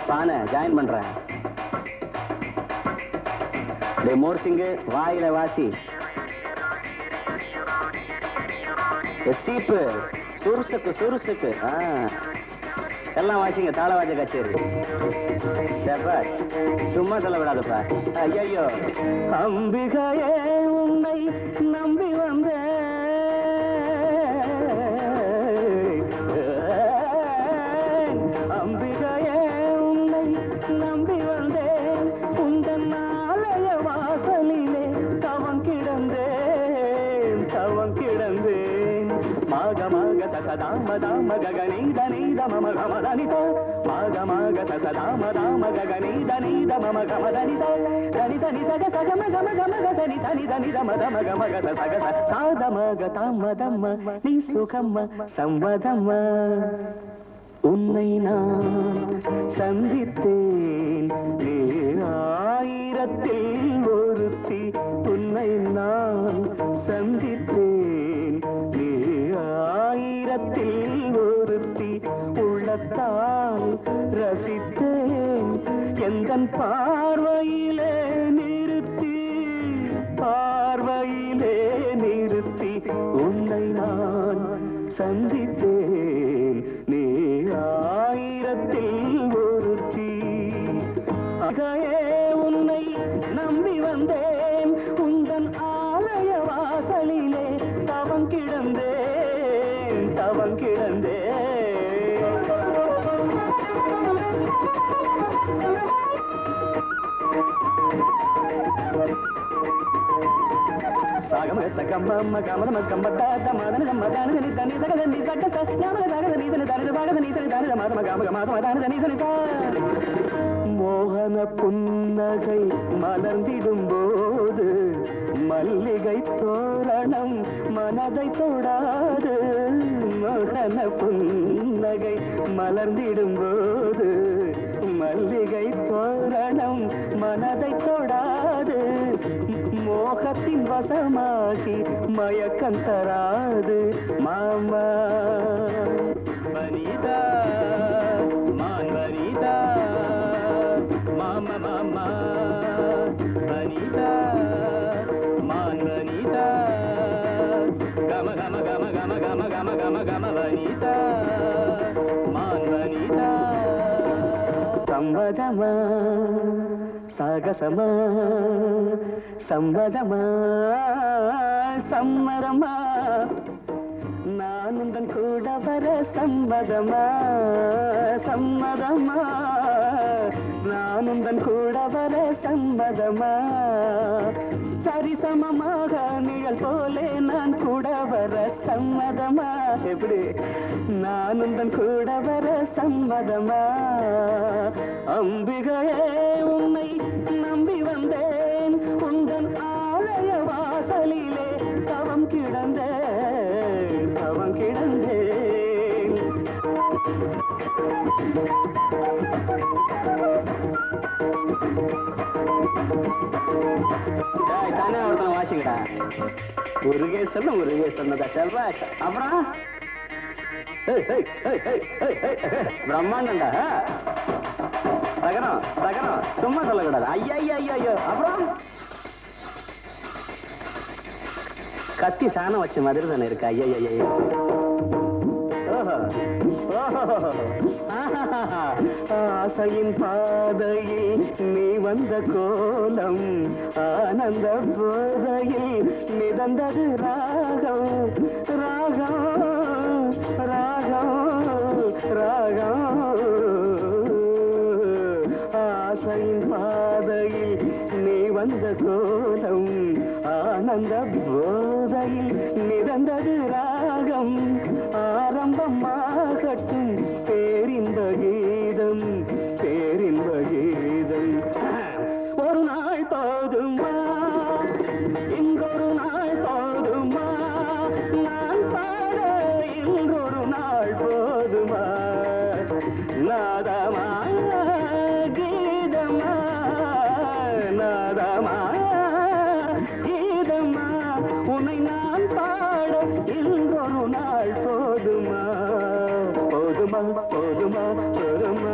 பானை ஜாயின் பண்றேன். மோர் சிங்கு வாயில வாசி. சீப்பு சுருசுக்கு சுருசுக்கு எல்லாம் வாசிங்க. தாளவாஜ கச்சேரி. சும்மா சொல்ல விடாதப்பா. ஐயோ அம்பிகையே உன்னை நம்பி வந்த அம்பிகையே உன்னை நம்பி வந்தேன். உந்தன் ஆலய வாசலிலே தவம் கிடந்தேன் தவம் கிடந்தேன். மாக மாக சசதாம தாம ககனீத நீத மம கமதனித மாக மாக சசதாம தாம ககனீத நீத மம கமதனித தனித நிதக சகம கம கம கசனி தனி தனி தம தம கம கத சகச சாதமக தாமதம்ம நீ சுகம்ம சம்மதம்ம. உன்னை நான் சந்தித்தேன் ஆயிரத்தில் ஒருத்தி. உன்னை நான் சந்தித்தேன் ஆயிரத்தில் ஒருத்தி. உள்ளத்தால் ரசித்தேன் எந்தன் பார்வையிலே நிறுத்தி பார்வையிலே நிறுத்தி. உன்னை நான் சந்தித்தேன் நீ ஆயிரத்தில் ஒருத்தி. அகையே உன்னை நம்பி வந்தேன். உந்தன் ஆலய வாசலிலே தவம் கிடந்தேன் தவம் கிடந்தேன். சாகம சகம கமதம கம்பதாத மதன மதன தனி சகத நீ சகத ஞான சகத நீ தனி தனி சகத நீ தனி தனி மதம கம கமதம தனி தனி சா. மோகன புன்னகை மலர்ந்திடும் போது மல்லிகை தோரணம் மனதை தொடாது. மோகன புன்னகை மலர்ந்திடும் போது மல்லிகை தோரணம் மனதை தொடாது. மோகத்தின் வசமாகி மயக்கம் தராது. மாமா வனிதா மான் வனிதா மாமா மாமா வனிதா மான் வனிதா கம கம கம கம கம கம கம கம வனிதா மான் வனிதா. சம்மதமா சாகசமா சம்மதமா சம்மதமா நான் உந்தன் கூட வர சம்மதமா சம்மதமா நான் உந்தன் கூட வர சம்மதமா. சரிசமமாக நிழல் போலே நான் கூட வர சம்மதமா. எப்படி நான் உந்தன் கூட வர சம்மதமா. அம்பிகையே உன்னை நம்பி வந்தேன். உந்தன் ஆலய வாசலிலே தவம் கிடந்தேன் தவம் கிடந்தேன். தானே ஒருத்தன் வாசிக்கடா. முருகே சொன்னதா செல்வா. அப்புறம் பிரம்மாண்டா தகரம் தகரம் சும்மா சொல்லக்கூடாது. ஐயா ஐயோ. அப்புறம் கத்தி சாணம் வச்ச மாதிரி தானே இருக்கு. ஐயா ஐயோ. ஆசையின் பாதையில் நீ வந்த கோலம் ஆனந்த போதையில் மிதந்தது ராகம் ராகம் ராகம் ராகம். ஆசையின் பாதையில் நீ வந்த கோலம் ஆனந்த போதையில் மிதந்தது ராகம். ஆரம்பமாகட்டும் பேரின்ப கீதம் பேரின்ப கீதம். ஒரு நாள் போதுமா இன்றொரு நாள் போதுமா நான் பாட இன்றொரு நாள் போதுமா. நாதமா கீதமா நாதமா கீதமா உன்னை நான் பாட இன்றொரு நாள் போதுமா போதுமா போதுமா போதுமா.